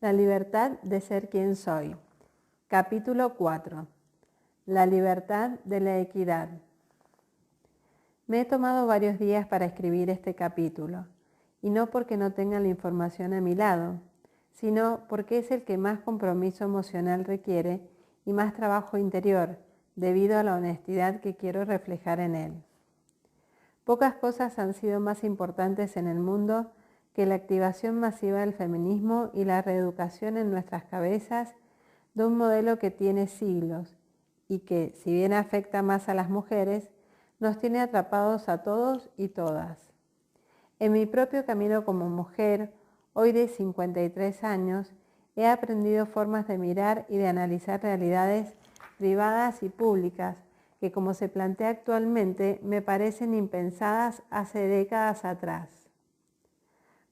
La libertad de ser quien soy. Capítulo 4. La libertad de la equidad. Me he tomado varios días para escribir este capítulo, y no porque no tenga la información a mi lado, sino porque es el que más compromiso emocional requiere y más trabajo interior, debido a la honestidad que quiero reflejar en él. Pocas cosas han sido más importantes en el mundo que la activación masiva del feminismo y la reeducación en nuestras cabezas de un modelo que tiene siglos y que, si bien afecta más a las mujeres, nos tiene atrapados a todos y todas. En mi propio camino como mujer, hoy de 53 años, he aprendido formas de mirar y de analizar realidades privadas y públicas que, como se plantea actualmente, me parecen impensadas hace décadas atrás.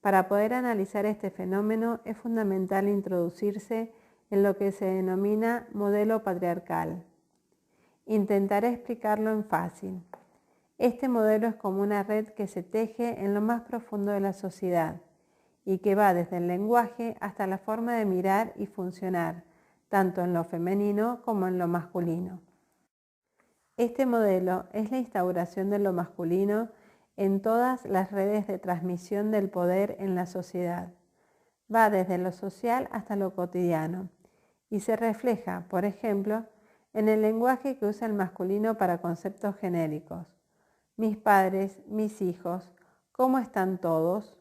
Para poder analizar este fenómeno es fundamental introducirse en lo que se denomina modelo patriarcal. Intentaré explicarlo en fácil. Este modelo es como una red que se teje en lo más profundo de la sociedad y que va desde el lenguaje hasta la forma de mirar y funcionar, tanto en lo femenino como en lo masculino. Este modelo es la instauración de lo masculino en todas las redes de transmisión del poder en la sociedad. Va desde lo social hasta lo cotidiano y se refleja, por ejemplo, en el lenguaje que usa el masculino para conceptos genéricos. Mis padres, mis hijos, ¿cómo están todos?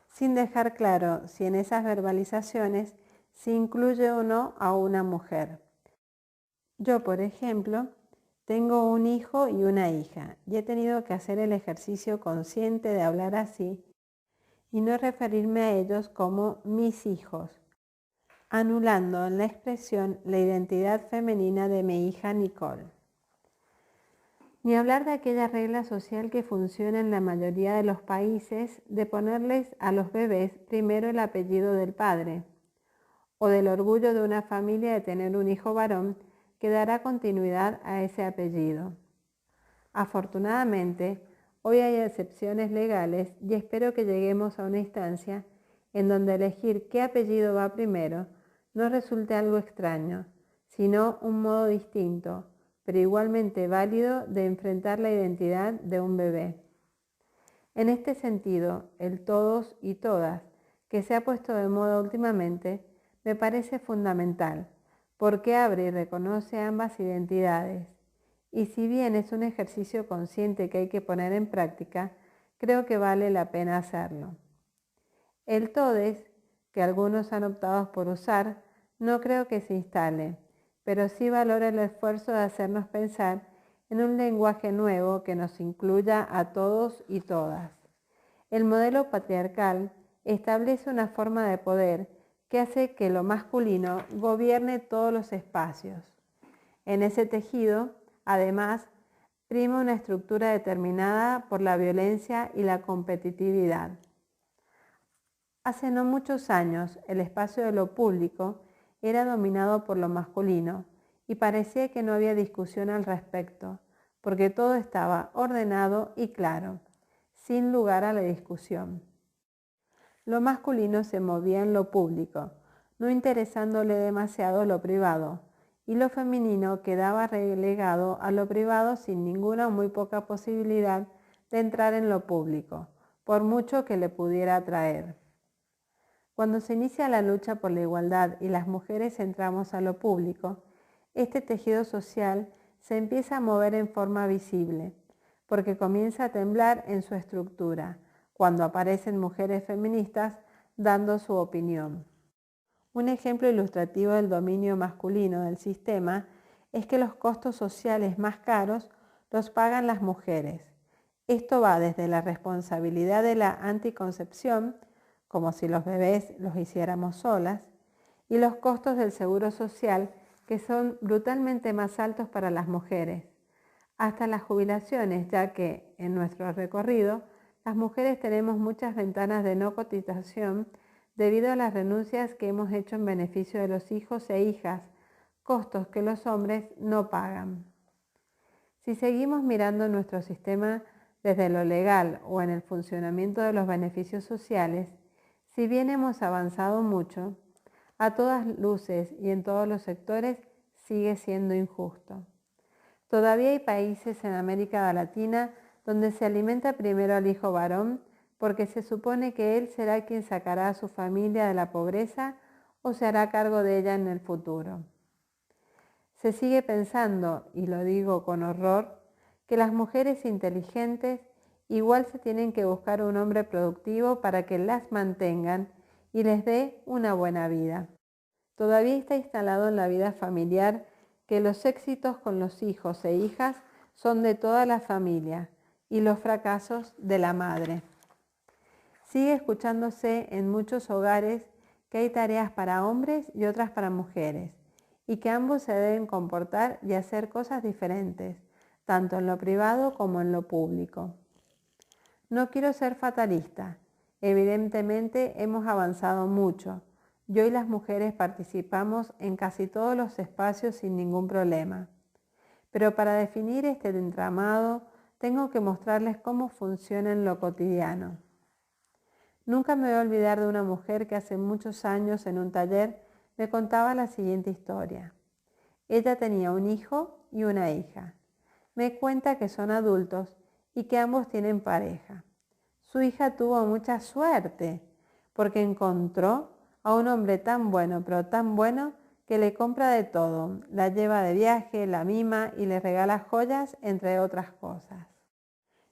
Sin dejar claro si en esas verbalizaciones se incluye o no a una mujer. Yo, por ejemplo, tengo un hijo y una hija y he tenido que hacer el ejercicio consciente de hablar así y no referirme a ellos como mis hijos, anulando en la expresión la identidad femenina de mi hija Nicole. Ni hablar de aquella regla social que funciona en la mayoría de los países de ponerles a los bebés primero el apellido del padre, o del orgullo de una familia de tener un hijo varón que dará continuidad a ese apellido. Afortunadamente, hoy hay excepciones legales y espero que lleguemos a una instancia en donde elegir qué apellido va primero no resulte algo extraño, sino un modo distinto, pero igualmente válido de enfrentar la identidad de un bebé. En este sentido, el todos y todas, que se ha puesto de moda últimamente, me parece fundamental, porque abre y reconoce ambas identidades. Y si bien es un ejercicio consciente que hay que poner en práctica, creo que vale la pena hacerlo. El todes, que algunos han optado por usar, no creo que se instale, pero sí valora el esfuerzo de hacernos pensar en un lenguaje nuevo que nos incluya a todos y todas. El modelo patriarcal establece una forma de poder que hace que lo masculino gobierne todos los espacios. En ese tejido, además, prima una estructura determinada por la violencia y la competitividad. Hace no muchos años, el espacio de lo público era dominado por lo masculino y parecía que no había discusión al respecto, porque todo estaba ordenado y claro, sin lugar a la discusión. Lo masculino se movía en lo público, no interesándole demasiado lo privado, y lo femenino quedaba relegado a lo privado sin ninguna o muy poca posibilidad de entrar en lo público, por mucho que le pudiera atraer. Cuando se inicia la lucha por la igualdad y las mujeres entramos a lo público, este tejido social se empieza a mover en forma visible, porque comienza a temblar en su estructura, cuando aparecen mujeres feministas dando su opinión. Un ejemplo ilustrativo del dominio masculino del sistema es que los costos sociales más caros los pagan las mujeres. Esto va desde la responsabilidad de la anticoncepción, como si los bebés los hiciéramos solas, y los costos del seguro social, que son brutalmente más altos para las mujeres, hasta las jubilaciones, ya que en nuestro recorrido las mujeres tenemos muchas ventanas de no cotización debido a las renuncias que hemos hecho en beneficio de los hijos e hijas, costos que los hombres no pagan. Si seguimos mirando nuestro sistema desde lo legal o en el funcionamiento de los beneficios sociales, Si bien hemos avanzado mucho, a todas luces y en todos los sectores sigue siendo injusto. Todavía hay países en América Latina donde se alimenta primero al hijo varón porque se supone que él será quien sacará a su familia de la pobreza o se hará cargo de ella en el futuro. Se sigue pensando, y lo digo con horror, que las mujeres inteligentes igual se tienen que buscar un hombre productivo para que las mantengan y les dé una buena vida. Todavía está instalado en la vida familiar que los éxitos con los hijos e hijas son de toda la familia y los fracasos de la madre. Sigue escuchándose en muchos hogares que hay tareas para hombres y otras para mujeres, y que ambos se deben comportar y hacer cosas diferentes, tanto en lo privado como en lo público. No quiero ser fatalista. Evidentemente hemos avanzado mucho. Yo y las mujeres participamos en casi todos los espacios sin ningún problema. Pero para definir este entramado, tengo que mostrarles cómo funciona en lo cotidiano. Nunca me voy a olvidar de una mujer que hace muchos años en un taller me contaba la siguiente historia. Ella tenía un hijo y una hija. Me cuenta que son adultos y que ambos tienen pareja. Su hija tuvo mucha suerte porque encontró a un hombre tan bueno, pero tan bueno, que le compra de todo, la lleva de viaje, la mima y le regala joyas, entre otras cosas.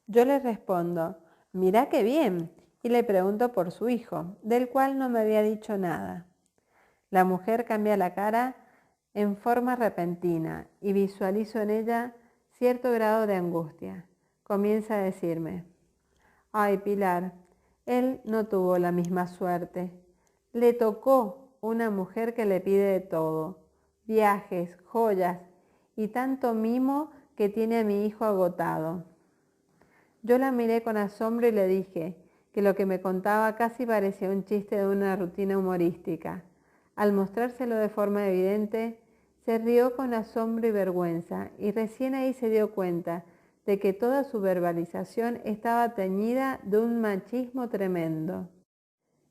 Yo le respondo, mira qué bien, y le pregunto por su hijo, del cual no me había dicho nada. La mujer cambia la cara en forma repentina y visualizo en ella cierto grado de angustia. Comienza a decirme, ay Pilar, él no tuvo la misma suerte. Le tocó una mujer que le pide de todo, viajes, joyas y tanto mimo que tiene a mi hijo agotado. Yo la miré con asombro y le dije que lo que me contaba casi parecía un chiste de una rutina humorística. Al mostrárselo de forma evidente, se rió con asombro y vergüenza, y recién ahí se dio cuenta de que toda su verbalización estaba teñida de un machismo tremendo.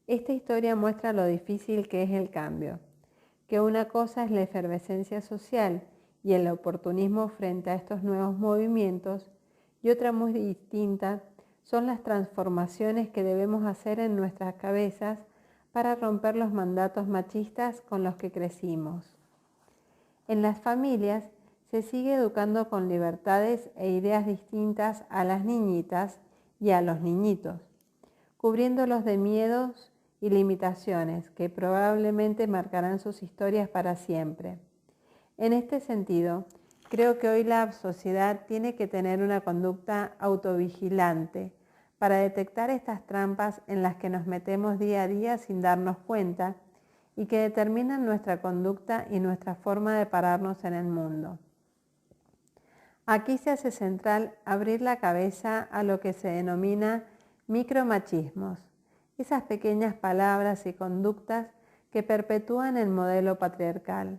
Esta historia muestra lo difícil que es el cambio, que una cosa es la efervescencia social y el oportunismo frente a estos nuevos movimientos, y otra muy distinta son las transformaciones que debemos hacer en nuestras cabezas para romper los mandatos machistas con los que crecimos. En las familias se sigue educando con libertades e ideas distintas a las niñitas y a los niñitos, cubriéndolos de miedos y limitaciones que probablemente marcarán sus historias para siempre. En este sentido, creo que hoy la sociedad tiene que tener una conducta autovigilante para detectar estas trampas en las que nos metemos día a día sin darnos cuenta y que determinan nuestra conducta y nuestra forma de pararnos en el mundo. Aquí se hace central abrir la cabeza a lo que se denomina micromachismos, esas pequeñas palabras y conductas que perpetúan el modelo patriarcal.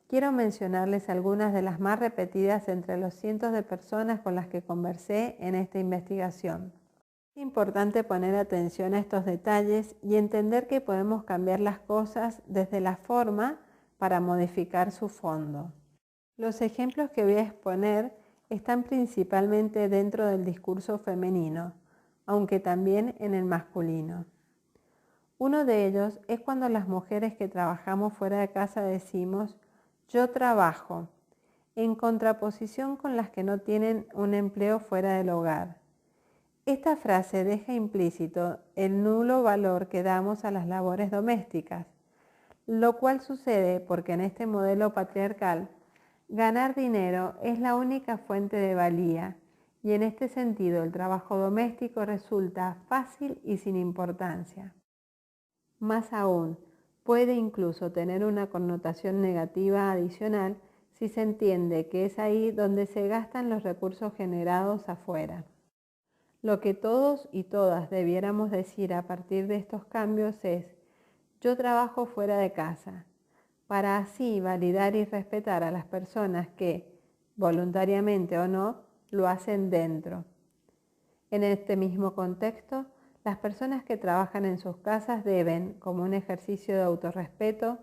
Quiero mencionarles algunas de las más repetidas entre los cientos de personas con las que conversé en esta investigación. Es importante poner atención a estos detalles y entender que podemos cambiar las cosas desde la forma para modificar su fondo. Los ejemplos que voy a exponer están principalmente dentro del discurso femenino, aunque también en el masculino. Uno de ellos es cuando las mujeres que trabajamos fuera de casa decimos yo trabajo, en contraposición con las que no tienen un empleo fuera del hogar. Esta frase deja implícito el nulo valor que damos a las labores domésticas, lo cual sucede porque en este modelo patriarcal, ganar dinero es la única fuente de valía y en este sentido el trabajo doméstico resulta fácil y sin importancia. Más aún, puede incluso tener una connotación negativa adicional si se entiende que es ahí donde se gastan los recursos generados afuera. Lo que todos y todas debiéramos decir a partir de estos cambios es yo trabajo fuera de casa, para así validar y respetar a las personas que, voluntariamente o no, lo hacen dentro. En este mismo contexto, Las personas que trabajan en sus casas deben, como un ejercicio de autorrespeto,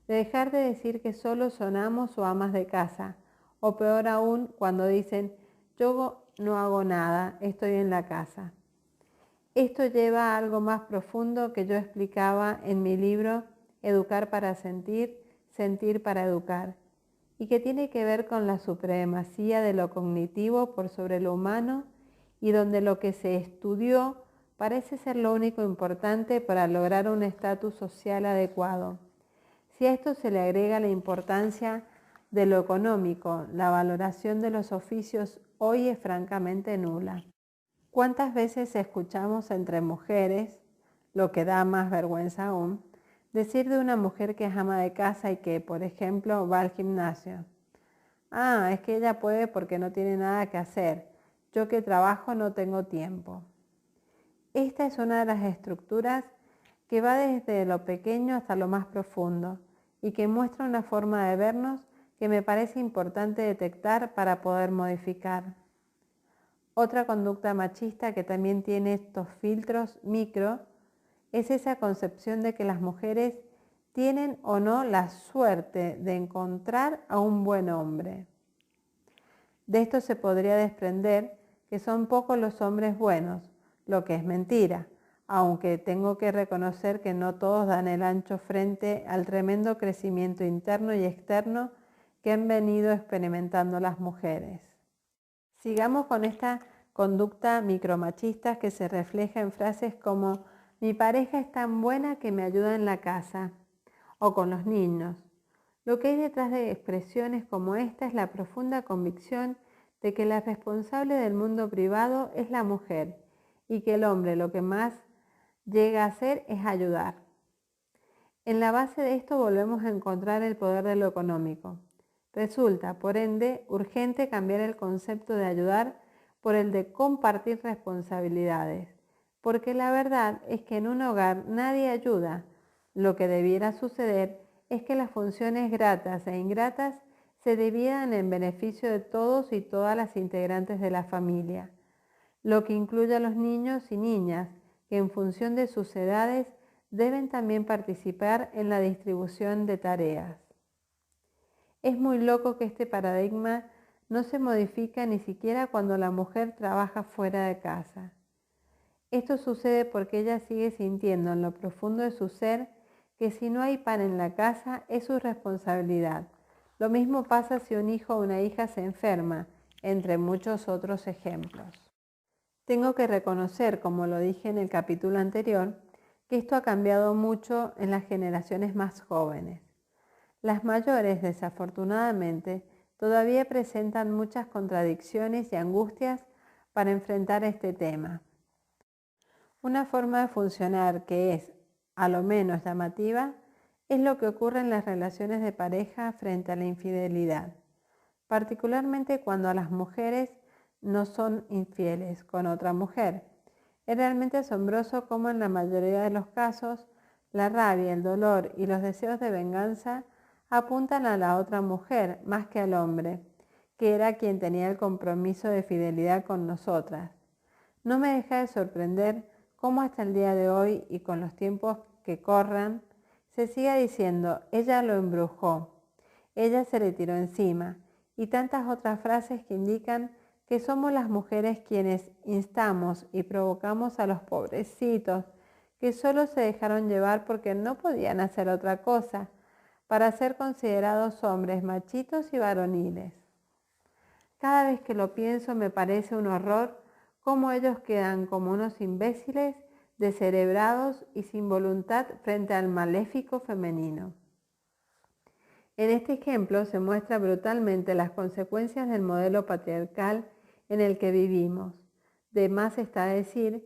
dejar de decir que solo son amos o amas de casa, o peor aún cuando dicen yo no hago nada, estoy en la casa. Esto lleva a algo más profundo que yo explicaba en mi libro Educar para sentir, sentir para educar, y que tiene que ver con la supremacía de lo cognitivo por sobre lo humano y donde lo que se estudió parece ser lo único importante para lograr un estatus social adecuado. Si a esto se le agrega la importancia de lo económico, la valoración de los oficios hoy es francamente nula. ¿Cuántas veces escuchamos entre mujeres, lo que da más vergüenza aún, decir de una mujer que es ama de casa y que, por ejemplo, va al gimnasio? Ah, es que ella puede porque no tiene nada que hacer. Yo que trabajo no tengo tiempo. Esta es una de las estructuras que va desde lo pequeño hasta lo más profundo y que muestra una forma de vernos que me parece importante detectar para poder modificar. Otra conducta machista que también tiene estos filtros micro es esa concepción de que las mujeres tienen o no la suerte de encontrar a un buen hombre. De esto se podría desprender que son pocos los hombres buenos, lo que es mentira, aunque tengo que reconocer que no todos dan el ancho frente al tremendo crecimiento interno y externo que han venido experimentando las mujeres. Sigamos con esta conducta micromachista que se refleja en frases como mi pareja es tan buena que me ayuda en la casa o con los niños. Lo que hay detrás de expresiones como esta es la profunda convicción de que la responsable del mundo privado es la mujer y que el hombre lo que más llega a hacer es ayudar. En la base de esto volvemos a encontrar el poder de lo económico. Resulta, por ende, urgente cambiar el concepto de ayudar por el de compartir responsabilidades, porque la verdad es que en un hogar nadie ayuda. Lo que debiera suceder es que las funciones gratas e ingratas se dividan en beneficio de todos y todas las integrantes de la familia, lo que incluye a los niños y niñas, que en función de sus edades deben también participar en la distribución de tareas. Es muy loco que este paradigma no se modifica ni siquiera cuando la mujer trabaja fuera de casa. Esto sucede porque ella sigue sintiendo en lo profundo de su ser que si no hay pan en la casa es su responsabilidad. Lo mismo pasa si un hijo o una hija se enferma, entre muchos otros ejemplos. Tengo que reconocer, como lo dije en el capítulo anterior, que esto ha cambiado mucho en las generaciones más jóvenes. Las mayores, desafortunadamente, todavía presentan muchas contradicciones y angustias para enfrentar este tema. Una forma de funcionar que es, a lo menos llamativa, es lo que ocurre en las relaciones de pareja frente a la infidelidad, particularmente cuando a las mujeres no son infieles con otra mujer. Es realmente asombroso cómo en la mayoría de los casos la rabia, el dolor y los deseos de venganza apuntan a la otra mujer más que al hombre, que era quien tenía el compromiso de fidelidad con nosotras. No me deja de sorprender cómo hasta el día de hoy y con los tiempos que corran, se siga diciendo, ella lo embrujó, ella se le tiró encima, y tantas otras frases que indican que somos las mujeres quienes instamos y provocamos a los pobrecitos que solo se dejaron llevar porque no podían hacer otra cosa, para ser considerados hombres machitos y varoniles. Cada vez que lo pienso me parece un horror cómo ellos quedan como unos imbéciles, descerebrados y sin voluntad frente al maléfico femenino. En este ejemplo se muestra brutalmente las consecuencias del modelo patriarcal en el que vivimos. De más está decir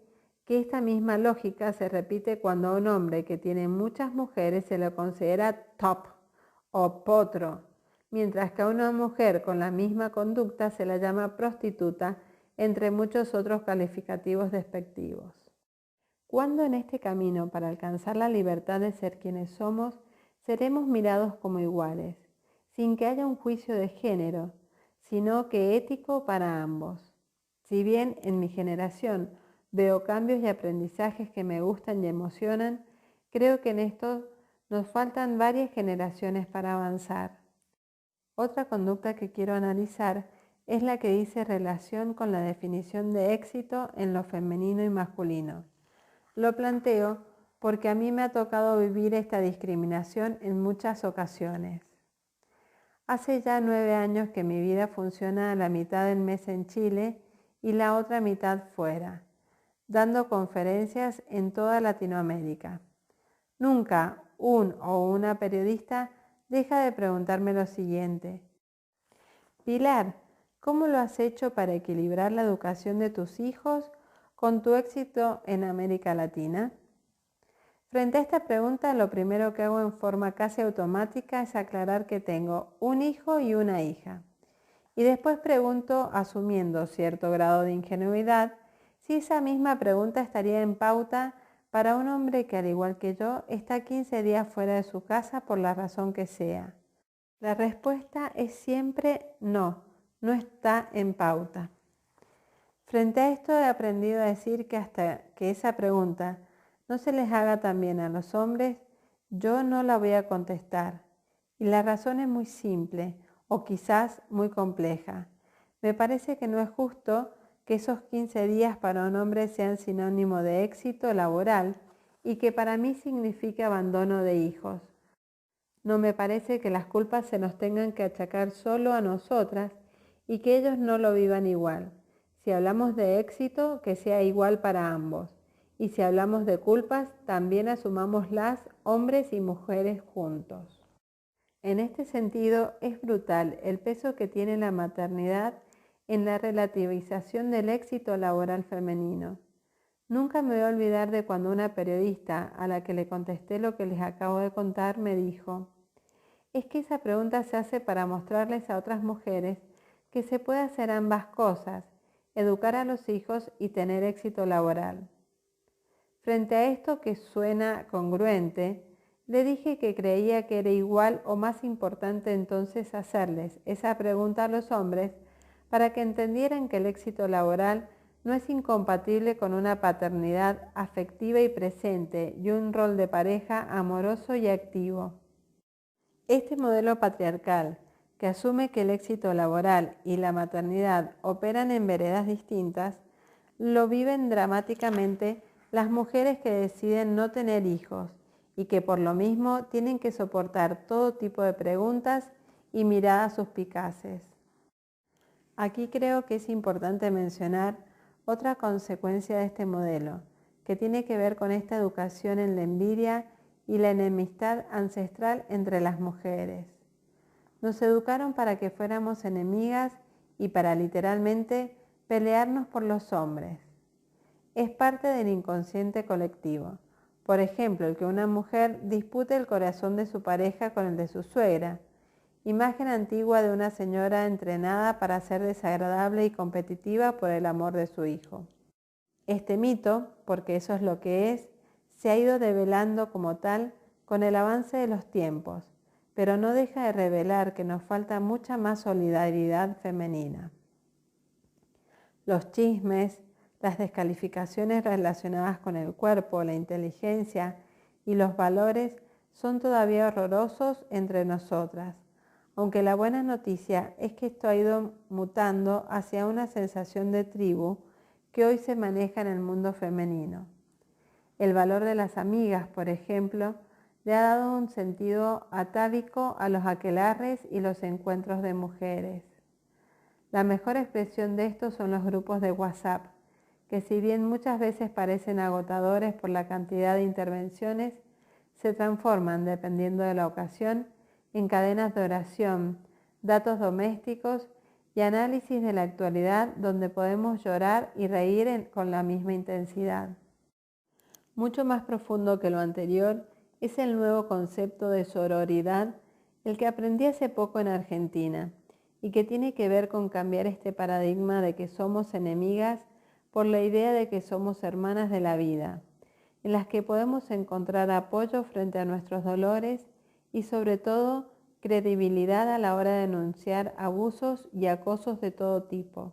que esta misma lógica se repite cuando a un hombre que tiene muchas mujeres se le considera top o potro, mientras que a una mujer con la misma conducta se la llama prostituta, entre muchos otros calificativos despectivos. ¿Cuándo en este camino para alcanzar la libertad de ser quienes somos, seremos mirados como iguales, sin que haya un juicio de género, sino que ético para ambos? Si bien en mi generación veo cambios y aprendizajes que me gustan y emocionan, creo que en esto nos faltan varias generaciones para avanzar. Otra conducta que quiero analizar es la que dice relación con la definición de éxito en lo femenino y masculino. Lo planteo porque a mí me ha tocado vivir esta discriminación en muchas ocasiones. Hace ya 9 años que mi vida funciona a la mitad del mes en Chile y la otra mitad fuera, dando conferencias en toda Latinoamérica. Nunca un o una periodista deja de preguntarme lo siguiente: Pilar, ¿cómo lo has hecho para equilibrar la educación de tus hijos con tu éxito en América Latina? Frente a esta pregunta, lo primero que hago en forma casi automática es aclarar que tengo un hijo y una hija. Y después pregunto, asumiendo cierto grado de ingenuidad, si esa misma pregunta estaría en pauta para un hombre que, al igual que yo, está 15 días fuera de su casa por la razón que sea. La respuesta es siempre no, no está en pauta. Frente a esto he aprendido a decir que hasta que esa pregunta no se les haga también a los hombres, yo no la voy a contestar. Y la razón es muy simple, o quizás muy compleja. Me parece que no es justo que esos 15 días para un hombre sean sinónimo de éxito laboral y que para mí signifique abandono de hijos. No me parece que las culpas se nos tengan que achacar solo a nosotras y que ellos no lo vivan igual. Si hablamos de éxito, que sea igual para ambos. Y si hablamos de culpas, también asumámoslas hombres y mujeres juntos. En este sentido, es brutal el peso que tiene la maternidad en la relativización del éxito laboral femenino. Nunca me voy a olvidar de cuando una periodista a la que le contesté lo que les acabo de contar me dijo: es que esa pregunta se hace para mostrarles a otras mujeres que se puede hacer ambas cosas, educar a los hijos y tener éxito laboral. Frente a esto, que suena congruente, le dije que creía que era igual o más importante entonces hacerles esa pregunta a los hombres para que entendieran que el éxito laboral no es incompatible con una paternidad afectiva y presente y un rol de pareja amoroso y activo. Este modelo patriarcal, que asume que el éxito laboral y la maternidad operan en veredas distintas, lo viven dramáticamente las mujeres que deciden no tener hijos y que por lo mismo tienen que soportar todo tipo de preguntas y miradas suspicaces. Aquí creo que es importante mencionar otra consecuencia de este modelo, que tiene que ver con esta educación en la envidia y la enemistad ancestral entre las mujeres. Nos educaron para que fuéramos enemigas y para literalmente pelearnos por los hombres. Es parte del inconsciente colectivo. Por ejemplo, el que una mujer dispute el corazón de su pareja con el de su suegra. Imagen antigua de una señora entrenada para ser desagradable y competitiva por el amor de su hijo. Este mito, porque eso es lo que es, se ha ido develando como tal con el avance de los tiempos, pero no deja de revelar que nos falta mucha más solidaridad femenina. Los chismes, las descalificaciones relacionadas con el cuerpo, la inteligencia y los valores son todavía horrorosos entre nosotras, aunque la buena noticia es que esto ha ido mutando hacia una sensación de tribu que hoy se maneja en el mundo femenino. El valor de las amigas, por ejemplo, le ha dado un sentido atávico a los aquelarres y los encuentros de mujeres. La mejor expresión de esto son los grupos de WhatsApp, que si bien muchas veces parecen agotadores por la cantidad de intervenciones, se transforman, dependiendo de la ocasión, en cadenas de oración, datos domésticos y análisis de la actualidad donde podemos llorar y reír con la misma intensidad. Mucho más profundo que lo anterior es el nuevo concepto de sororidad, el que aprendí hace poco en Argentina y que tiene que ver con cambiar este paradigma de que somos enemigas por la idea de que somos hermanas de la vida, en las que podemos encontrar apoyo frente a nuestros dolores y sobre todo credibilidad a la hora de denunciar abusos y acosos de todo tipo.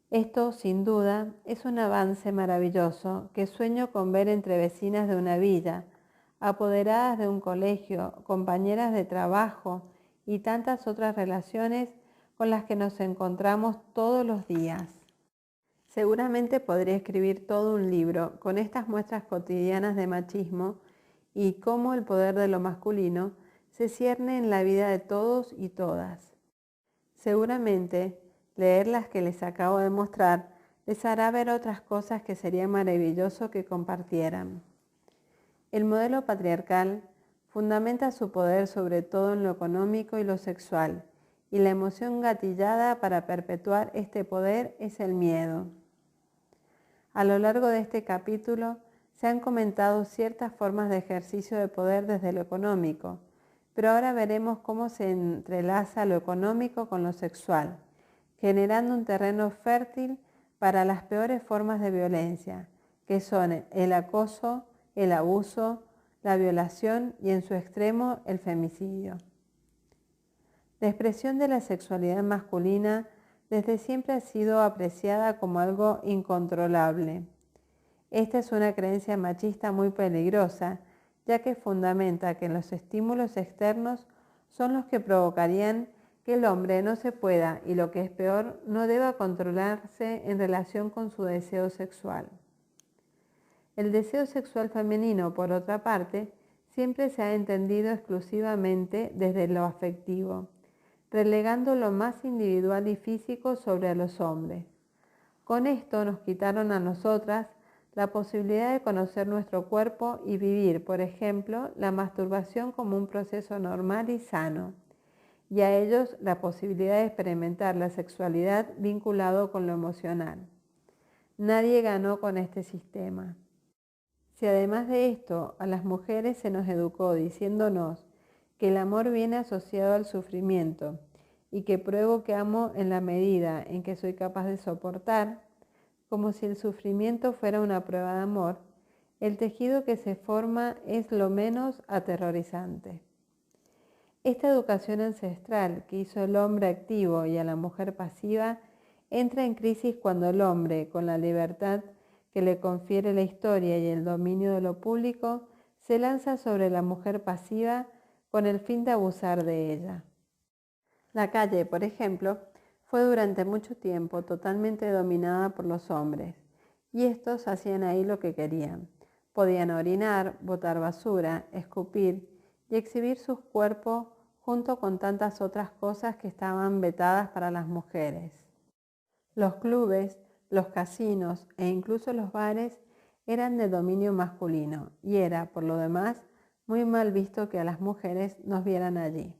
Esto, sin duda, es un avance maravilloso que sueño con ver entre vecinas de una villa, apoderadas de un colegio, compañeras de trabajo y tantas otras relaciones con las que nos encontramos todos los días. Seguramente podría escribir todo un libro con estas muestras cotidianas de machismo y cómo el poder de lo masculino se cierne en la vida de todos y todas. Seguramente leer las que les acabo de mostrar les hará ver otras cosas que sería maravilloso que compartieran. El modelo patriarcal fundamenta su poder sobre todo en lo económico y lo sexual, y la emoción gatillada para perpetuar este poder es el miedo. A lo largo de este capítulo se han comentado ciertas formas de ejercicio de poder desde lo económico, pero ahora veremos cómo se entrelaza lo económico con lo sexual, generando un terreno fértil para las peores formas de violencia, que son el acoso, el abuso, la violación y en su extremo el femicidio. La expresión de la sexualidad masculina desde siempre ha sido apreciada como algo incontrolable. Esta es una creencia machista muy peligrosa, ya que fundamenta que los estímulos externos son los que provocarían que el hombre no se pueda, y lo que es peor, no deba controlarse en relación con su deseo sexual. El deseo sexual femenino, por otra parte, siempre se ha entendido exclusivamente desde lo afectivo, relegando lo más individual y físico sobre a los hombres. Con esto nos quitaron a nosotras la posibilidad de conocer nuestro cuerpo y vivir, por ejemplo, la masturbación como un proceso normal y sano, y a ellos la posibilidad de experimentar la sexualidad vinculado con lo emocional. Nadie ganó con este sistema. Si además de esto a las mujeres se nos educó diciéndonos que el amor viene asociado al sufrimiento y que pruebo que amo en la medida en que soy capaz de soportar, como si el sufrimiento fuera una prueba de amor, el tejido que se forma es lo menos aterrorizante. Esta educación ancestral que hizo el hombre activo y a la mujer pasiva entra en crisis cuando el hombre, con la libertad que le confiere la historia y el dominio de lo público, se lanza sobre la mujer pasiva con el fin de abusar de ella. La calle, por ejemplo, fue durante mucho tiempo totalmente dominada por los hombres, y estos hacían ahí lo que querían. Podían orinar, botar basura, escupir y exhibir sus cuerpos junto con tantas otras cosas que estaban vetadas para las mujeres. Los clubes, los casinos e incluso los bares eran de dominio masculino, y era, por lo demás, muy mal visto que a las mujeres nos vieran allí.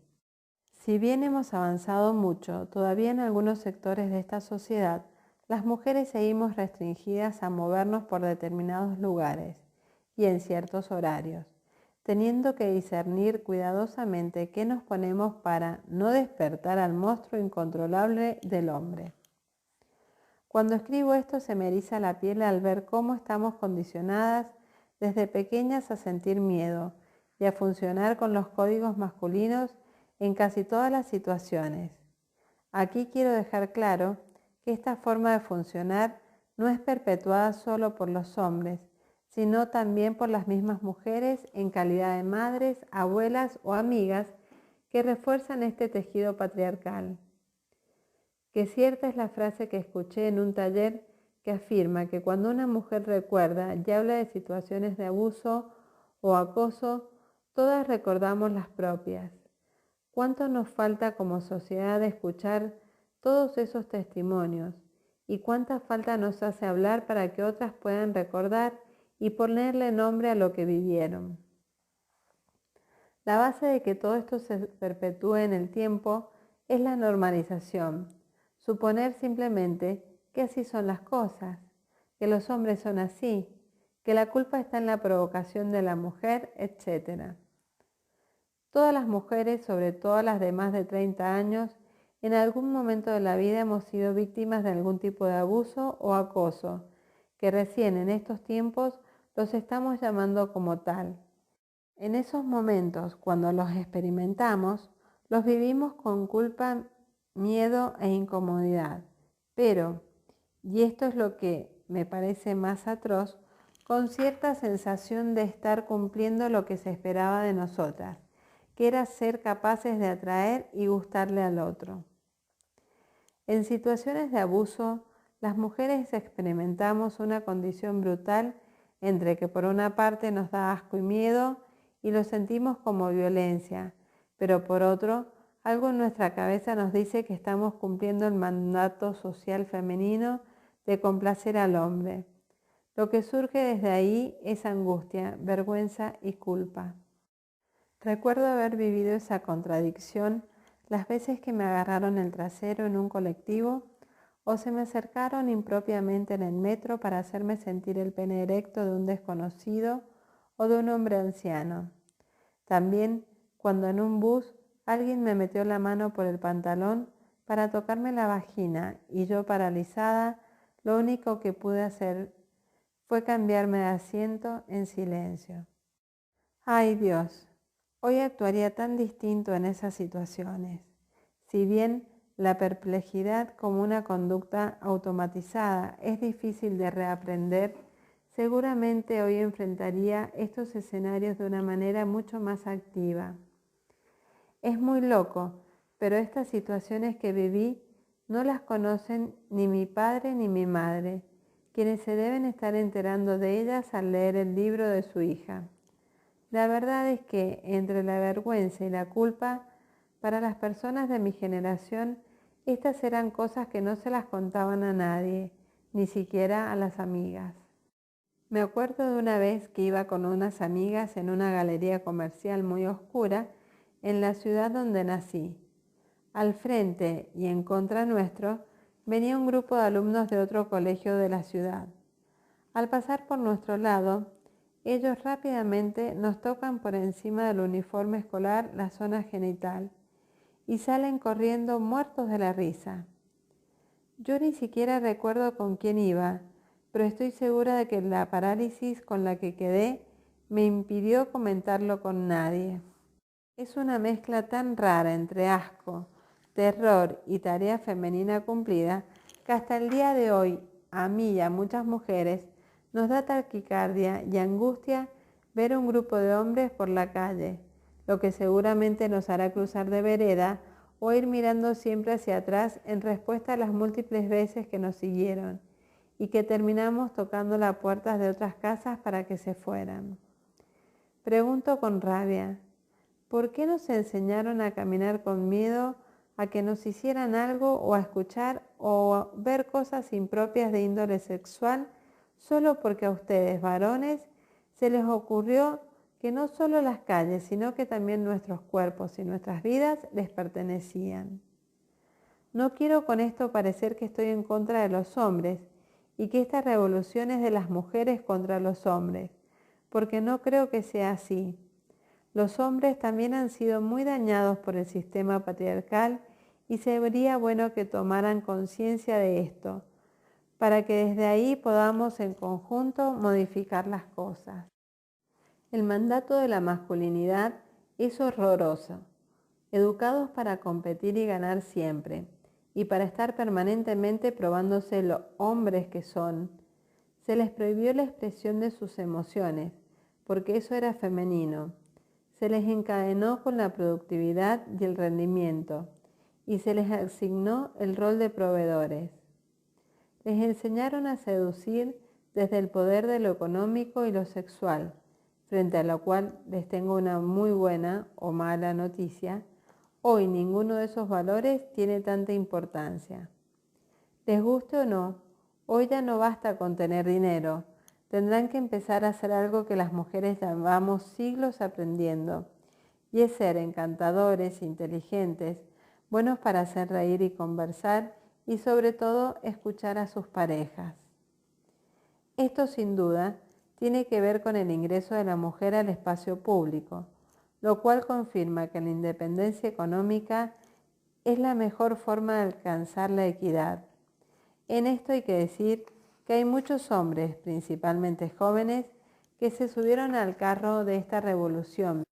Si bien hemos avanzado mucho, todavía en algunos sectores de esta sociedad, las mujeres seguimos restringidas a movernos por determinados lugares y en ciertos horarios, teniendo que discernir cuidadosamente qué nos ponemos para no despertar al monstruo incontrolable del hombre. Cuando escribo esto se me eriza la piel al ver cómo estamos condicionadas desde pequeñas a sentir miedo y a funcionar con los códigos masculinos en casi todas las situaciones. Aquí quiero dejar claro que esta forma de funcionar no es perpetuada solo por los hombres, sino también por las mismas mujeres en calidad de madres, abuelas o amigas que refuerzan este tejido patriarcal. Que cierta es la frase que escuché en un taller que afirma que cuando una mujer recuerda y habla de situaciones de abuso o acoso, todas recordamos las propias. ¿Cuánto nos falta como sociedad de escuchar todos esos testimonios? ¿Y cuánta falta nos hace hablar para que otras puedan recordar y ponerle nombre a lo que vivieron? La base de que todo esto se perpetúe en el tiempo es la normalización. Suponer simplemente que así son las cosas, que los hombres son así, que la culpa está en la provocación de la mujer, etc. Todas las mujeres, sobre todo las de más de 30 años, en algún momento de la vida hemos sido víctimas de algún tipo de abuso o acoso, que recién en estos tiempos los estamos llamando como tal. En esos momentos, cuando los experimentamos, los vivimos con culpa, miedo e incomodidad. Pero, y esto es lo que me parece más atroz, con cierta sensación de estar cumpliendo lo que se esperaba de nosotras, que era ser capaces de atraer y gustarle al otro. En situaciones de abuso, las mujeres experimentamos una condición brutal entre que por una parte nos da asco y miedo y lo sentimos como violencia, pero por otro, algo en nuestra cabeza nos dice que estamos cumpliendo el mandato social femenino de complacer al hombre. Lo que surge desde ahí es angustia, vergüenza y culpa. Recuerdo haber vivido esa contradicción las veces que me agarraron el trasero en un colectivo o se me acercaron impropiamente en el metro para hacerme sentir el pene erecto de un desconocido o de un hombre anciano. También cuando en un bus alguien me metió la mano por el pantalón para tocarme la vagina y yo paralizada, lo único que pude hacer fue cambiarme de asiento en silencio. ¡Ay Dios! Hoy actuaría tan distinto en esas situaciones. Si bien la perplejidad como una conducta automatizada es difícil de reaprender, seguramente hoy enfrentaría estos escenarios de una manera mucho más activa. Es muy loco, pero estas situaciones que viví no las conocen ni mi padre ni mi madre, quienes se deben estar enterando de ellas al leer el libro de su hija. La verdad es que entre la vergüenza y la culpa, para las personas de mi generación, estas eran cosas que no se las contaban a nadie, ni siquiera a las amigas. Me acuerdo de una vez que iba con unas amigas en una galería comercial muy oscura en la ciudad donde nací. Al frente y en contra nuestro venía un grupo de alumnos de otro colegio de la ciudad. Al pasar por nuestro lado, ellos rápidamente nos tocan por encima del uniforme escolar la zona genital y salen corriendo muertos de la risa. Yo ni siquiera recuerdo con quién iba, pero estoy segura de que la parálisis con la que quedé me impidió comentarlo con nadie. Es una mezcla tan rara entre asco, terror y tarea femenina cumplida que hasta el día de hoy, a mí y a muchas mujeres, nos da taquicardia y angustia ver un grupo de hombres por la calle, lo que seguramente nos hará cruzar de vereda o ir mirando siempre hacia atrás en respuesta a las múltiples veces que nos siguieron y que terminamos tocando las puertas de otras casas para que se fueran. Pregunto con rabia, ¿por qué nos enseñaron a caminar con miedo a que nos hicieran algo o a escuchar o a ver cosas impropias de índole sexual solo porque a ustedes, varones, se les ocurrió que no solo las calles, sino que también nuestros cuerpos y nuestras vidas les pertenecían? No quiero con esto parecer que estoy en contra de los hombres y que esta revolución es de las mujeres contra los hombres, porque no creo que sea así. Los hombres también han sido muy dañados por el sistema patriarcal y sería bueno que tomaran conciencia de esto, para que desde ahí podamos en conjunto modificar las cosas. El mandato de la masculinidad es horroroso. Educados para competir y ganar siempre, y para estar permanentemente probándose lo hombres que son, se les prohibió la expresión de sus emociones, porque eso era femenino. Se les encadenó con la productividad y el rendimiento, y se les asignó el rol de proveedores. Les enseñaron a seducir desde el poder de lo económico y lo sexual, frente a lo cual les tengo una muy buena o mala noticia. Hoy ninguno de esos valores tiene tanta importancia. Les guste o no, hoy ya no basta con tener dinero. Tendrán que empezar a hacer algo que las mujeres llevamos siglos aprendiendo, y es ser encantadores, inteligentes, buenos para hacer reír y conversar, y sobre todo escuchar a sus parejas. Esto sin duda tiene que ver con el ingreso de la mujer al espacio público, lo cual confirma que la independencia económica es la mejor forma de alcanzar la equidad. En esto hay que decir que hay muchos hombres, principalmente jóvenes, que se subieron al carro de esta revolución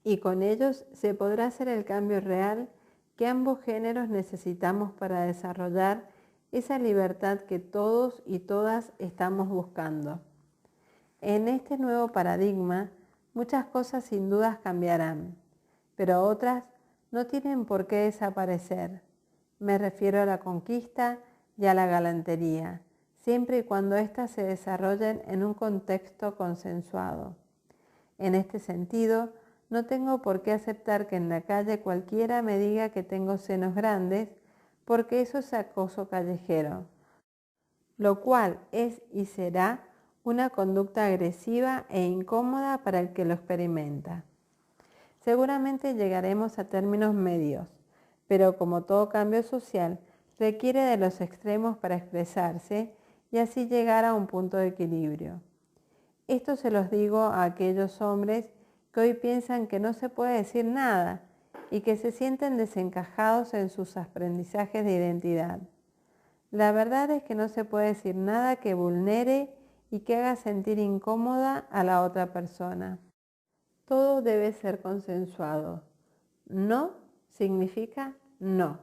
y con ellos se podrá hacer el cambio real que ambos géneros necesitamos para desarrollar esa libertad que todos y todas estamos buscando. En este nuevo paradigma, muchas cosas sin dudas cambiarán, pero otras no tienen por qué desaparecer. Me refiero a la conquista y a la galantería, siempre y cuando éstas se desarrollen en un contexto consensuado. En este sentido, no tengo por qué aceptar que en la calle cualquiera me diga que tengo senos grandes, porque eso es acoso callejero, lo cual es y será una conducta agresiva e incómoda para el que lo experimenta. Seguramente llegaremos a términos medios, pero como todo cambio social, requiere de los extremos para expresarse y así llegar a un punto de equilibrio. Esto se los digo a aquellos hombres que hoy piensan que no se puede decir nada y que se sienten desencajados en sus aprendizajes de identidad. La verdad es que no se puede decir nada que vulnere y que haga sentir incómoda a la otra persona. Todo debe ser consensuado. No significa no.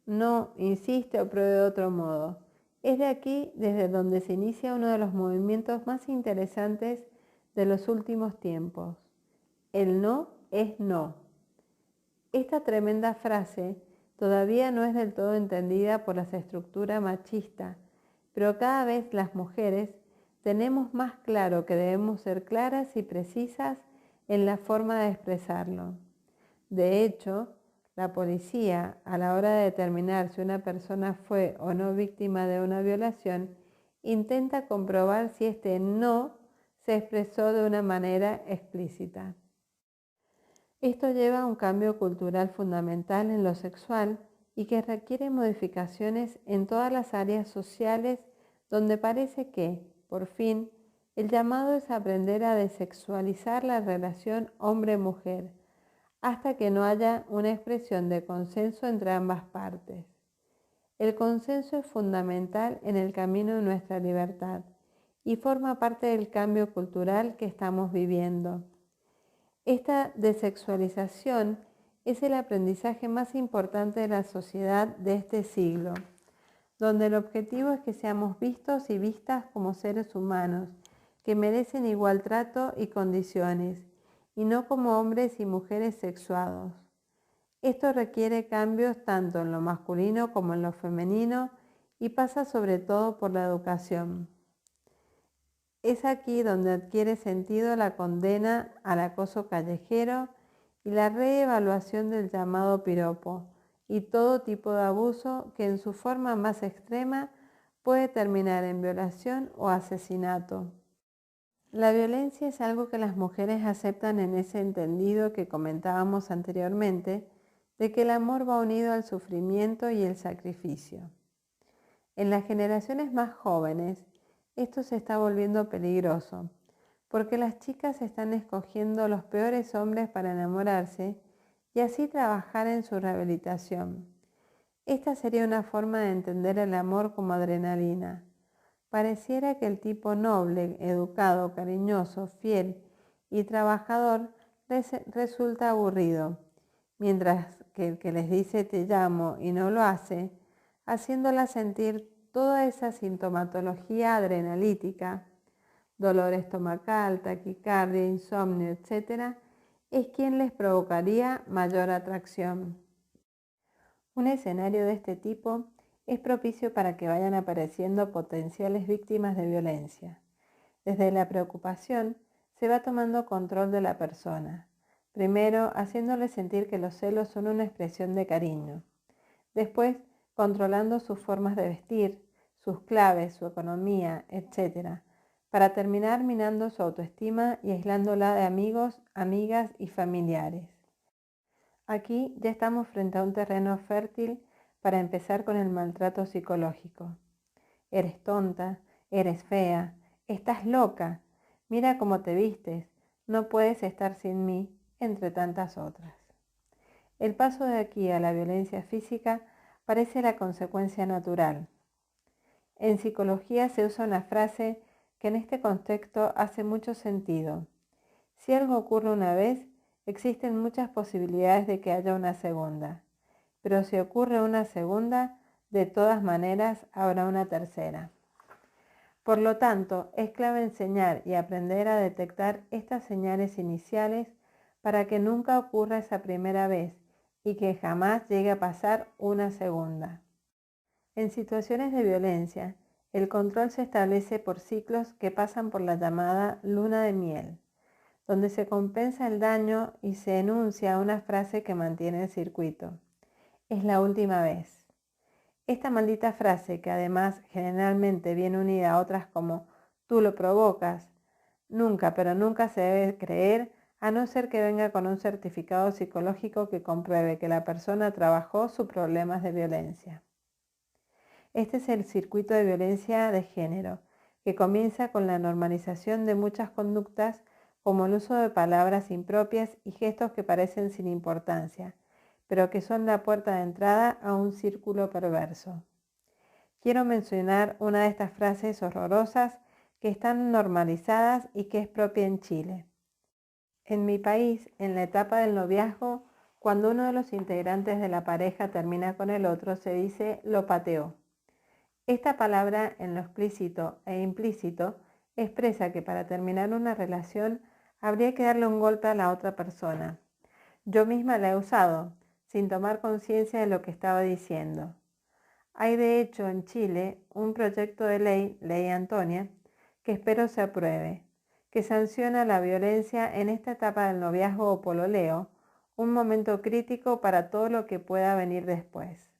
No insiste o pruebe de otro modo. Es de aquí desde donde se inicia uno de los movimientos más interesantes de los últimos tiempos. El no es no. Esta tremenda frase todavía no es del todo entendida por la estructura machista, pero cada vez las mujeres tenemos más claro que debemos ser claras y precisas en la forma de expresarlo. De hecho, la policía, a la hora de determinar si una persona fue o no víctima de una violación, intenta comprobar si este no se expresó de una manera explícita. Esto lleva a un cambio cultural fundamental en lo sexual y que requiere modificaciones en todas las áreas sociales donde parece que, por fin, el llamado es aprender a desexualizar la relación hombre-mujer, hasta que no haya una expresión de consenso entre ambas partes. El consenso es fundamental en el camino de nuestra libertad y forma parte del cambio cultural que estamos viviendo. Esta desexualización es el aprendizaje más importante de la sociedad de este siglo, donde el objetivo es que seamos vistos y vistas como seres humanos, que merecen igual trato y condiciones, y no como hombres y mujeres sexuados. Esto requiere cambios tanto en lo masculino como en lo femenino y pasa sobre todo por la educación. Es aquí donde adquiere sentido la condena al acoso callejero y la reevaluación del llamado piropo y todo tipo de abuso que en su forma más extrema puede terminar en violación o asesinato. La violencia es algo que las mujeres aceptan en ese entendido que comentábamos anteriormente, de que el amor va unido al sufrimiento y el sacrificio. En las generaciones más jóvenes, esto se está volviendo peligroso, porque las chicas están escogiendo los peores hombres para enamorarse y así trabajar en su rehabilitación. Esta sería una forma de entender el amor como adrenalina. Pareciera que el tipo noble, educado, cariñoso, fiel y trabajador resulta aburrido, mientras que el que les dice te llamo y no lo hace, haciéndola sentir toda esa sintomatología adrenalítica, dolor estomacal, taquicardia, insomnio, etc., es quien les provocaría mayor atracción. Un escenario de este tipo es propicio para que vayan apareciendo potenciales víctimas de violencia. Desde la preocupación se va tomando control de la persona, primero haciéndole sentir que los celos son una expresión de cariño, después controlando sus formas de vestir, sus claves, su economía, etc., para terminar minando su autoestima y aislándola de amigos, amigas y familiares. Aquí ya estamos frente a un terreno fértil para empezar con el maltrato psicológico. Eres tonta, eres fea, estás loca, mira cómo te vistes, no puedes estar sin mí, entre tantas otras. El paso de aquí a la violencia física parece la consecuencia natural. En psicología se usa una frase que en este contexto hace mucho sentido. Si algo ocurre una vez, existen muchas posibilidades de que haya una segunda. Pero si ocurre una segunda, De todas maneras, habrá una tercera. Por lo tanto, es clave enseñar y aprender a detectar estas señales iniciales para que nunca ocurra esa primera vez y que jamás llegue a pasar una segunda. En situaciones de violencia, el control se establece por ciclos que pasan por la llamada luna de miel, donde se compensa el daño y se enuncia una frase que mantiene el circuito. Es la última vez. Esta maldita frase, que además generalmente viene unida a otras como tú lo provocas, nunca, pero nunca se debe creer, a no ser que venga con un certificado psicológico que compruebe que la persona trabajó sus problemas de violencia. Este es el circuito de violencia de género, que comienza con la normalización de muchas conductas como el uso de palabras impropias y gestos que parecen sin importancia, pero que son la puerta de entrada a un círculo perverso. Quiero mencionar una de estas frases horrorosas que están normalizadas y que es propia en Chile. En mi país, en la etapa del noviazgo, cuando uno de los integrantes de la pareja termina con el otro, se dice lo pateó. Esta palabra, en lo explícito e implícito, expresa que para terminar una relación habría que darle un golpe a la otra persona. Yo misma la he usado, sin tomar conciencia de lo que estaba diciendo. Hay de hecho en Chile un proyecto de ley, Ley Antonia, que espero se apruebe, que sanciona la violencia en esta etapa del noviazgo o pololeo, un momento crítico para todo lo que pueda venir después.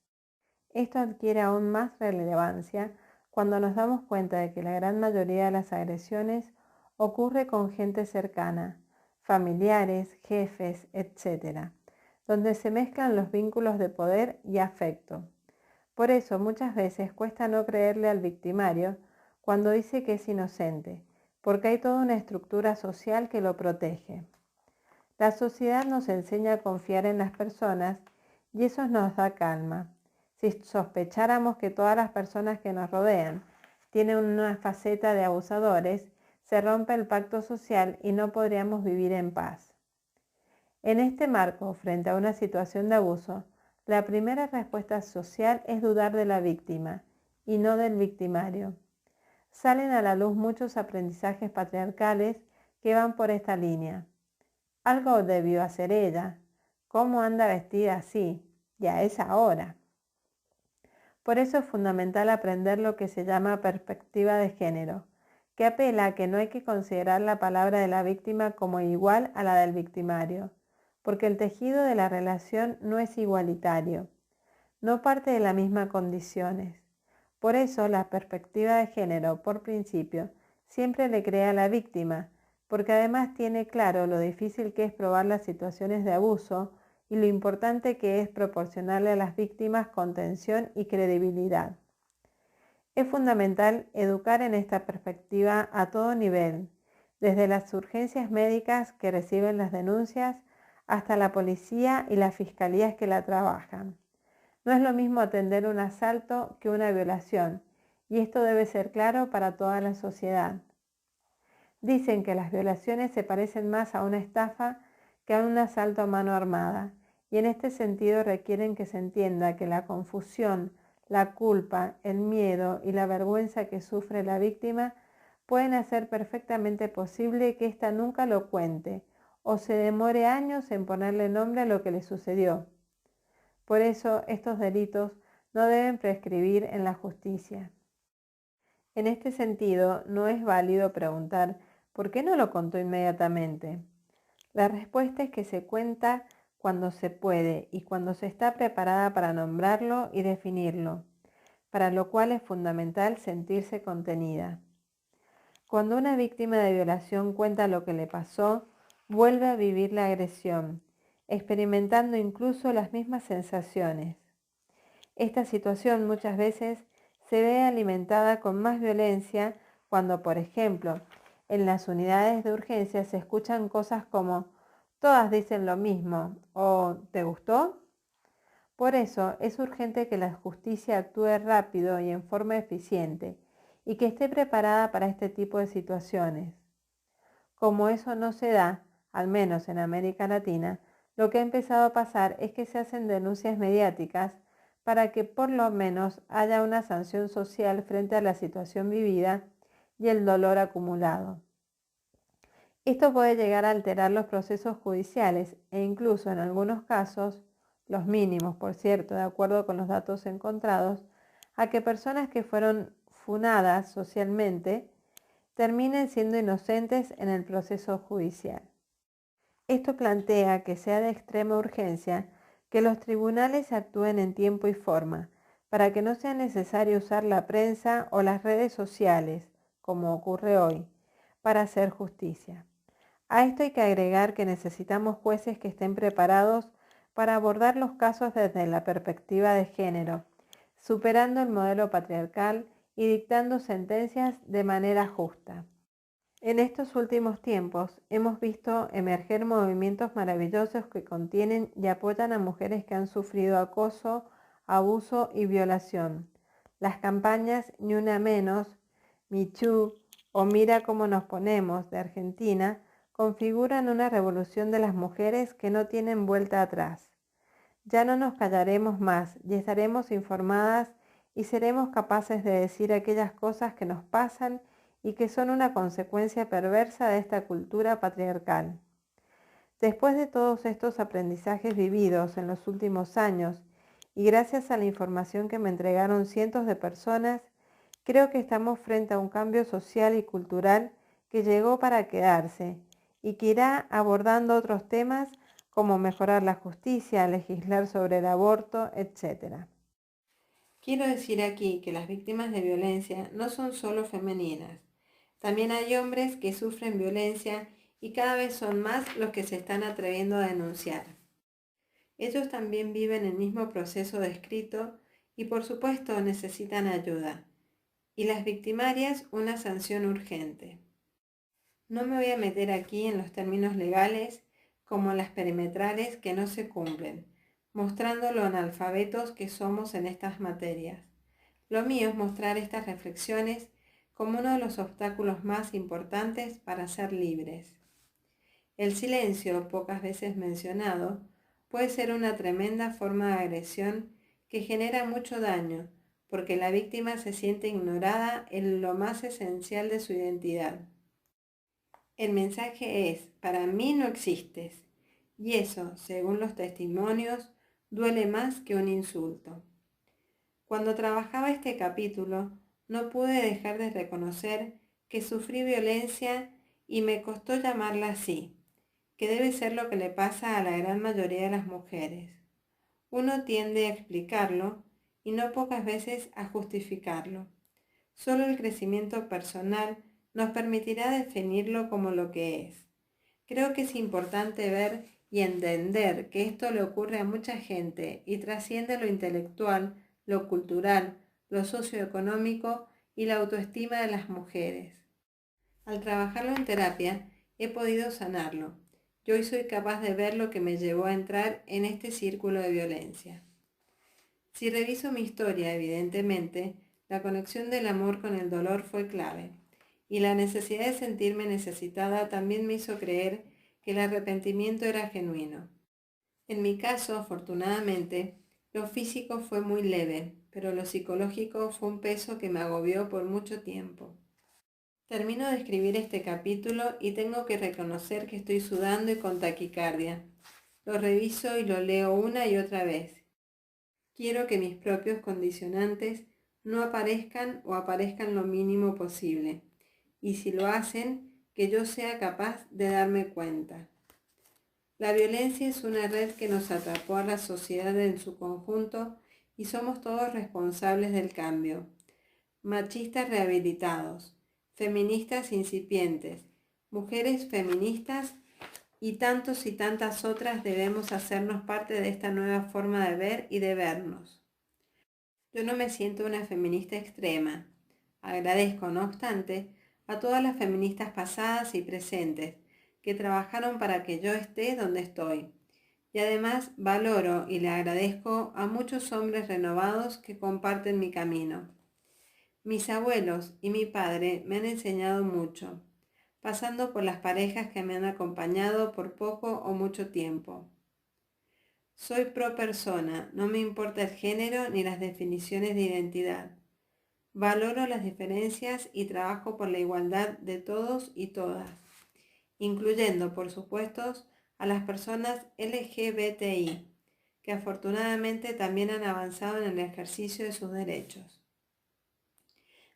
Esto adquiere aún más relevancia cuando nos damos cuenta de que la gran mayoría de las agresiones ocurre con gente cercana, familiares, jefes, etc., donde se mezclan los vínculos de poder y afecto. Por eso muchas veces cuesta no creerle al victimario cuando dice que es inocente, porque hay toda una estructura social que lo protege. La sociedad nos enseña a confiar en las personas y eso nos da calma. Si sospecháramos que todas las personas que nos rodean tienen una faceta de abusadores, se rompe el pacto social y no podríamos vivir en paz. En este marco, frente a una situación de abuso, la primera respuesta social es dudar de la víctima y no del victimario. Salen a la luz muchos aprendizajes patriarcales que van por esta línea. Algo debió hacer ella. ¿Cómo anda vestida así? Y a esa hora. Por eso es fundamental aprender lo que se llama perspectiva de género, que apela a que no hay que considerar la palabra de la víctima como igual a la del victimario, porque el tejido de la relación no es igualitario, no parte de las mismas condiciones. Por eso la perspectiva de género, por principio, siempre le crea a la víctima, porque además tiene claro lo difícil que es probar las situaciones de abuso y lo importante que es proporcionarle a las víctimas contención y credibilidad. Es fundamental educar en esta perspectiva a todo nivel, desde las urgencias médicas que reciben las denuncias hasta la policía y las fiscalías que la trabajan. No es lo mismo atender un asalto que una violación, y esto debe ser claro para toda la sociedad. Dicen que las violaciones se parecen más a una estafa que a un asalto a mano armada, y en este sentido requieren que se entienda que la confusión, la culpa, el miedo y la vergüenza que sufre la víctima pueden hacer perfectamente posible que ésta nunca lo cuente o se demore años en ponerle nombre a lo que le sucedió. Por eso estos delitos no deben prescribir en la justicia. En este sentido, no es válido preguntar ¿por qué no lo contó inmediatamente? La respuesta es que se cuenta cuando se puede y cuando se está preparada para nombrarlo y definirlo, para lo cual es fundamental sentirse contenida. Cuando una víctima de violación cuenta lo que le pasó, vuelve a vivir la agresión, experimentando incluso las mismas sensaciones. Esta situación muchas veces se ve alimentada con más violencia cuando, por ejemplo, en las unidades de urgencia se escuchan cosas como «todas dicen lo mismo» o «¿te gustó?». Por eso es urgente que la justicia actúe rápido y en forma eficiente y que esté preparada para este tipo de situaciones. Como eso no se da, al menos en América Latina, lo que ha empezado a pasar es que se hacen denuncias mediáticas para que por lo menos haya una sanción social frente a la situación vivida y el dolor acumulado. Esto puede llegar a alterar los procesos judiciales e incluso en algunos casos, los mínimos por cierto, de acuerdo con los datos encontrados, a que personas que fueron funadas socialmente terminen siendo inocentes en el proceso judicial. Esto plantea que sea de extrema urgencia que los tribunales actúen en tiempo y forma, para que no sea necesario usar la prensa o las redes sociales, como ocurre hoy, para hacer justicia. A esto hay que agregar que necesitamos jueces que estén preparados para abordar los casos desde la perspectiva de género, superando el modelo patriarcal y dictando sentencias de manera justa. En estos últimos tiempos hemos visto emerger movimientos maravillosos que contienen y apoyan a mujeres que han sufrido acoso, abuso y violación. Las campañas Ni Una Menos, Me Too o Mira Cómo Nos Ponemos de Argentina configuran una revolución de las mujeres que no tienen vuelta atrás. Ya no nos callaremos más y estaremos informadas y seremos capaces de decir aquellas cosas que nos pasan y que son una consecuencia perversa de esta cultura patriarcal. Después de todos estos aprendizajes vividos en los últimos años y gracias a la información que me entregaron cientos de personas, creo que estamos frente a un cambio social y cultural que llegó para quedarse y que irá abordando otros temas como mejorar la justicia, legislar sobre el aborto, etc. Quiero decir aquí que las víctimas de violencia no son solo femeninas. También hay hombres que sufren violencia y cada vez son más los que se están atreviendo a denunciar. Ellos también viven el mismo proceso descrito y por supuesto necesitan ayuda. Y las victimarias una sanción urgente. No me voy a meter aquí en los términos legales como las perimetrales que no se cumplen, mostrando lo analfabetos que somos en estas materias. Lo mío es mostrar estas reflexiones como uno de los obstáculos más importantes para ser libres. El silencio, pocas veces mencionado, puede ser una tremenda forma de agresión que genera mucho daño, porque la víctima se siente ignorada en lo más esencial de su identidad. El mensaje es, para mí no existes, y eso, según los testimonios, duele más que un insulto. Cuando trabajaba este capítulo, no pude dejar de reconocer que sufrí violencia y me costó llamarla así, que debe ser lo que le pasa a la gran mayoría de las mujeres. Uno tiende a explicarlo y no pocas veces a justificarlo. Solo el crecimiento personal nos permitirá definirlo como lo que es. Creo que es importante ver y entender que esto le ocurre a mucha gente y trasciende lo intelectual, lo cultural, lo socioeconómico y la autoestima de las mujeres. Al trabajarlo en terapia, he podido sanarlo y hoy soy capaz de ver lo que me llevó a entrar en este círculo de violencia. Si reviso mi historia, evidentemente, la conexión del amor con el dolor fue clave, y la necesidad de sentirme necesitada también me hizo creer que el arrepentimiento era genuino. En mi caso, afortunadamente, lo físico fue muy leve, pero lo psicológico fue un peso que me agobió por mucho tiempo. Termino de escribir este capítulo y tengo que reconocer que estoy sudando y con taquicardia. Lo reviso y lo leo una y otra vez. Quiero que mis propios condicionantes no aparezcan o aparezcan lo mínimo posible. Y si lo hacen, que yo sea capaz de darme cuenta. La violencia es una red que nos atrapó a la sociedad en su conjunto y somos todos responsables del cambio. Machistas rehabilitados, feministas incipientes, mujeres feministas y tantas otras debemos hacernos parte de esta nueva forma de ver y de vernos. Yo no me siento una feminista extrema. Agradezco, no obstante, a todas las feministas pasadas y presentes que trabajaron para que yo esté donde estoy. Y además valoro y le agradezco a muchos hombres renovados que comparten mi camino. Mis abuelos y mi padre me han enseñado mucho, pasando por las parejas que me han acompañado por poco o mucho tiempo. Soy pro persona, no me importa el género ni las definiciones de identidad. Valoro las diferencias y trabajo por la igualdad de todos y todas, incluyendo, por supuesto, a las personas LGBTI, que afortunadamente también han avanzado en el ejercicio de sus derechos.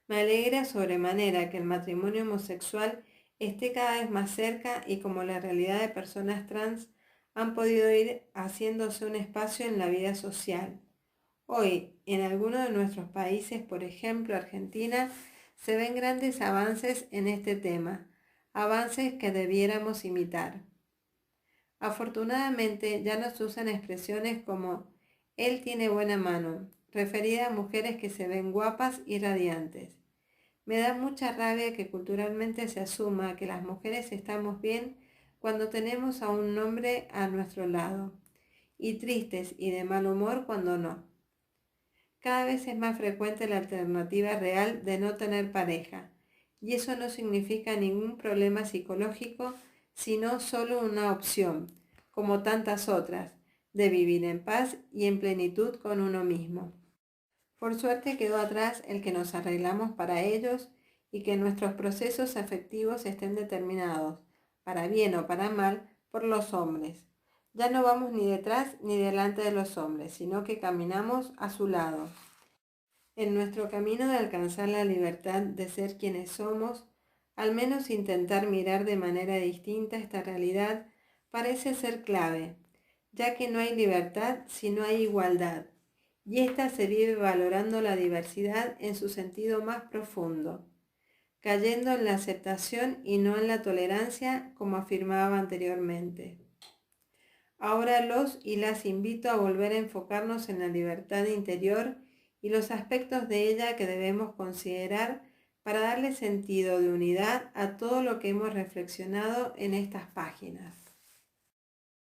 Me alegra sobremanera que el matrimonio homosexual esté cada vez más cerca y como la realidad de personas trans han podido ir haciéndose un espacio en la vida social. Hoy, en algunos de nuestros países, por ejemplo Argentina, se ven grandes avances en este tema, avances que debiéramos imitar. Afortunadamente ya no se usan expresiones como él tiene buena mano, referida a mujeres que se ven guapas y radiantes. Me da mucha rabia que culturalmente se asuma que las mujeres estamos bien cuando tenemos a un hombre a nuestro lado, y tristes y de mal humor cuando no. Cada vez es más frecuente la alternativa real de no tener pareja, y eso no significa ningún problema psicológico, sino solo una opción, como tantas otras, de vivir en paz y en plenitud con uno mismo. Por suerte quedó atrás el que nos arreglamos para ellos y que nuestros procesos afectivos estén determinados, para bien o para mal, por los hombres. Ya no vamos ni detrás ni delante de los hombres, sino que caminamos a su lado. En nuestro camino de alcanzar la libertad de ser quienes somos, al menos intentar mirar de manera distinta esta realidad parece ser clave, ya que no hay libertad si no hay igualdad, y ésta se vive valorando la diversidad en su sentido más profundo, cayendo en la aceptación y no en la tolerancia, como afirmaba anteriormente. Ahora los y las invito a volver a enfocarnos en la libertad interior y los aspectos de ella que debemos considerar para darle sentido de unidad a todo lo que hemos reflexionado en estas páginas.